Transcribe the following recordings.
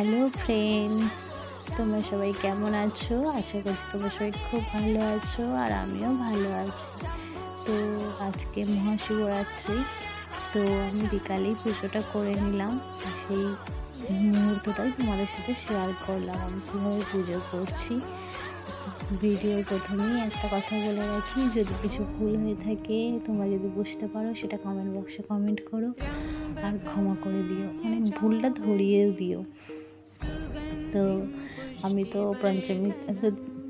Hello friends, তোমরা সবাই কেমন আছো? আশা করছি তোমরা সবাই খুব ভালো আছো আর আমিও ভালো আছি। তো আজকে মহাশিবরাত্রি, তো আমি বিকালেই পুজোটা করে নিলাম। সেই মুহূর্তটাই তোমাদের সাথে শেয়ার করলাম আমি কীভাবে পুজো করছি। ভিডিওর প্রথমেই একটা কথা বলে রাখি, যদি কিছু ভুল হয়ে থাকে তোমরা যদি বুঝতে পারো সেটা কমেন্ট বক্সে কমেন্ট করো আর ক্ষমা করে দিও, মানে ভুলটা ধরিয়েও দিও। তো আমি তো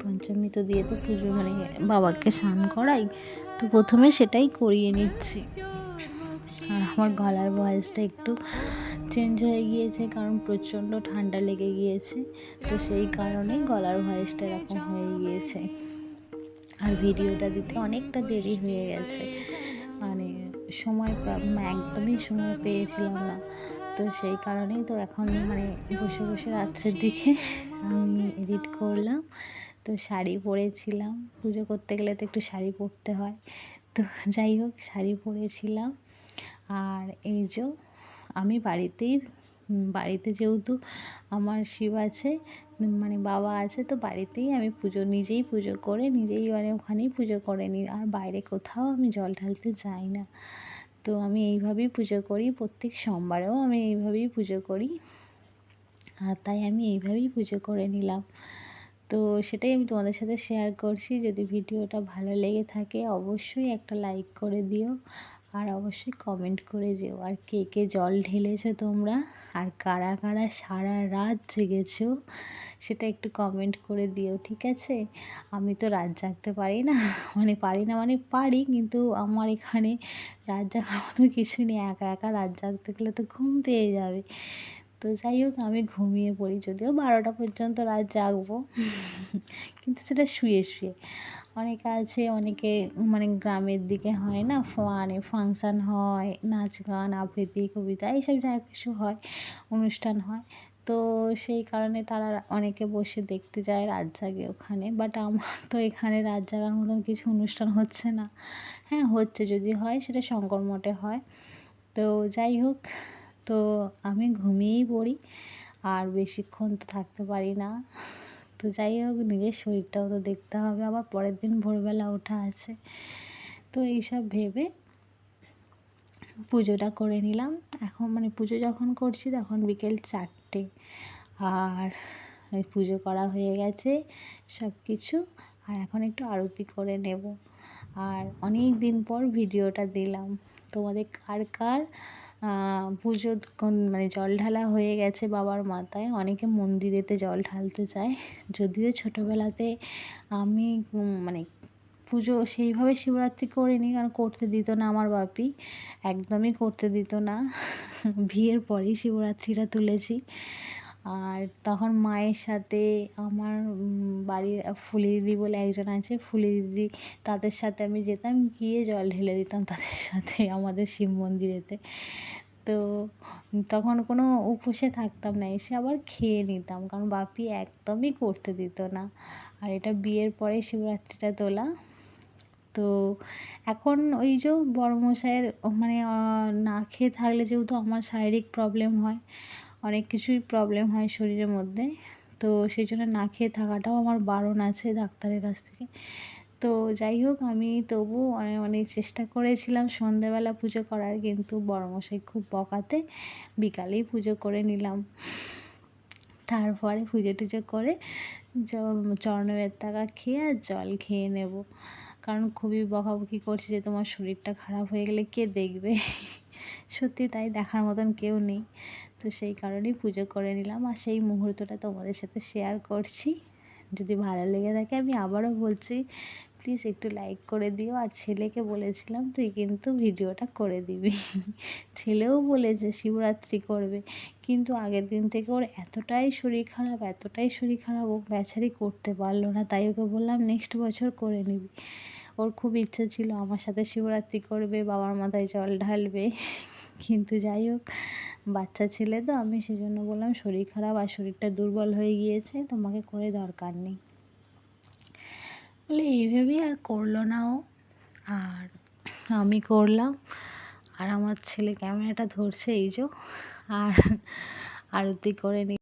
পঞ্চমী তো দিয়ে তো পুজো মানে বাবাকে স্নান করাই, তো প্রথমে সেটাই করিয়ে নিচ্ছি। আর আমার গলার ভয়েসটা একটু চেঞ্জ হয়ে গিয়েছে, কারণ প্রচণ্ড ঠান্ডা লেগে গিয়েছে, তো সেই কারণেই গলার ভয়েসটা এরকম হয়ে গিয়েছে। আর ভিডিওটা দিতে অনেকটা দেরি হয়ে গেছে, মানে একদমই সময় পেয়েছিলাম না, তো সেই কারণেই তো এখন মানে বসে বসে রাত্রের দিকে আমি এডিট করলাম। তো শাড়ি পরেছিলাম, পুজো করতে গেলে তো একটু শাড়ি পরতে হয়, তো যাই হোক শাড়ি পরেছিলাম। আর এই যে আমি বাড়িতে যেহেতু আমার শিব আছে, মানে বাবা আছে, তো বাড়িতেই আমি নিজেই পুজো করে নিজেই মানে ওখানেই পুজো করে নিই, আর বাইরে কোথাও আমি জল ঢালতে যাই না। তো আমি এইভাবেই পুজো করি, প্রত্যেক সোমবারেও আমি এইভাবেই পুজো করি, আর তাই আমি এইভাবেই পুজো করে নিলাম। তো সেটাই আমি তোমাদের সাথে শেয়ার করছি। যদি ভিডিওটা ভালো লেগে থাকে অবশ্যই একটা লাইক করে দিও, আর অবশ্যই কমেন্ট করে যেও। আর কে কে জল ঢেলেছো তোমরা, আর কারা কারা সারা রাত জেগেছো সেটা একটু কমেন্ট করে দিও, ঠিক আছে? আমি তো রাত জাগতে পারি না, মানে পারি, কিন্তু আমার এখানে রাত জাগার মতো কিছু নেই। একা একা রাত জাগতে গেলে তো ঘুম পেয়ে যাবে। তো যাই হোক আমি ঘুমিয়ে পড়ি, যদিও 12টা পর্যন্ত রাত জাগবো, কিন্তু সেটা শুয়ে শুয়ে। অনেকে আছে, অনেকে মানে গ্রামের দিকে হয় না, মানে ফাংশান হয়, নাচ গান আবৃত্তি কবিতা এইসব যা কিছু হয়, অনুষ্ঠান হয়, তো সেই কারণে তারা অনেকে বসে দেখতে যায়, রাত জাগে ওখানে। বাট আমার তো এখানে রাত জাগার মতন কিছু অনুষ্ঠান হচ্ছে না। হ্যাঁ হচ্ছে, যদি হয় সেটা শঙ্কর মঠে হয়। তো যাই হোক, তো আমি ঘুমিয়েই পড়ি, আর বেশিক্ষণ তো থাকতে পারি না। তো যাই হোক, নিজের শরীরটাও তো দেখতে হবে, আবার পরের দিন ভোরবেলা ওঠা আছে। তো এইসব ভেবে পুজোটা করে নিলাম। এখন মানে পুজো যখন করছি তখন বিকেল 4টে, আর এই পুজো করা হয়ে গেছে সব কিছু, আর এখন একটু আরতি করে নেব। আর অনেক দিন পর ভিডিওটা দিলাম। তোমাদের কার কার পুজো মানে জল ঢালা হয়ে গেছে বাবার মাথায়? অনেকে মন্দিরেতে জল ঢালতে যায়, যদিও ছোটোবেলাতে আমি মানে পুজো সেইভাবে শিবরাত্রি করিনি, কারণ করতে দিত না আমার বাপি, একদমই করতে দিত না। বিয়ের পরেই শিবরাত্রিটা তুলেছি। আর তখন মায়ের সাথে আমার বাড়ির ফুলি দিদি বলে একজন আছে, ফুলি দিদি, তাদের সাথে আমি যেতাম, গিয়ে জল ঢেলে দিতাম তাদের সাথে আমাদের শিব মন্দিরেতে। তো তখন কোনো উপোসে থাকতাম না, এসে আবার খেয়ে নিতাম, কারণ বাপি একদমই করতে দিত না। আর এটা বিয়ের পরে শিবরাত্রিটা তোলা। তো এখন ওই যে বড়মশাইয়ের মানে না খেয়ে থাকলে যেহেতু আমার শারীরিক প্রবলেম হয়, অনেক কিছুই প্রবলেম হয় শরীরের মধ্যে, তো সেই জন্য না খেয়ে থাকাটাও আমার বারণ আছে ডাক্তারের কাছ থেকে। তো যাই হোক, আমি তবু অনেক চেষ্টা করেছিলাম সন্ধেবেলা পুজো করার, কিন্তু বড়মশাই খুব বকাতে বিকালেই পুজো করে নিলাম। তারপরে পুজো টুজো করে চরণের টাকা খেয়ে আর জল খেয়ে নেব, কারণ খুবই বকাবকি করছে যে তোমার শরীরটা খারাপ হয়ে গেলে কে দেখবে। সত্যি তাই, দেখার মতন কেউ নেই। তো সেই কারণেই পুজো করে নিলাম, আর সেই মুহূর্তটা তোমাদের সাথে শেয়ার করছি। যদি ভালো লেগে থাকে আমি আবারও বলছি, প্লিজ একটু লাইক করে দিও। আর ছেলেকে বলেছিলাম তুই কিন্তু ভিডিওটা করে দিবি। ছেলেও বলেছে শিবরাত্রি করবে, কিন্তু আগের দিন থেকে ওর এতটাই শরীর খারাপ, ও বেচারি করতে পারলো না, তাই ওকে বললাম নেক্সট বছর করে নিবি। ওর খুব ইচ্ছে ছিল আমার সাথে শিবরাত্রি করবে, বাবার মাথায় জল ঢালবে, কিন্তু যাই হোক বাচ্চা ছেলে তো, আমি সেজন্য বললাম শরীর খারাপ আর শরীরটা দুর্বল হয়ে গিয়েছে, তোমাকে করে দরকার নেই বলে, এইভাবেই আর করলো না ও। আর আমি করলাম, আর আমার ছেলে ক্যামেরাটা ধরছে, এই যে, আর আরতি করে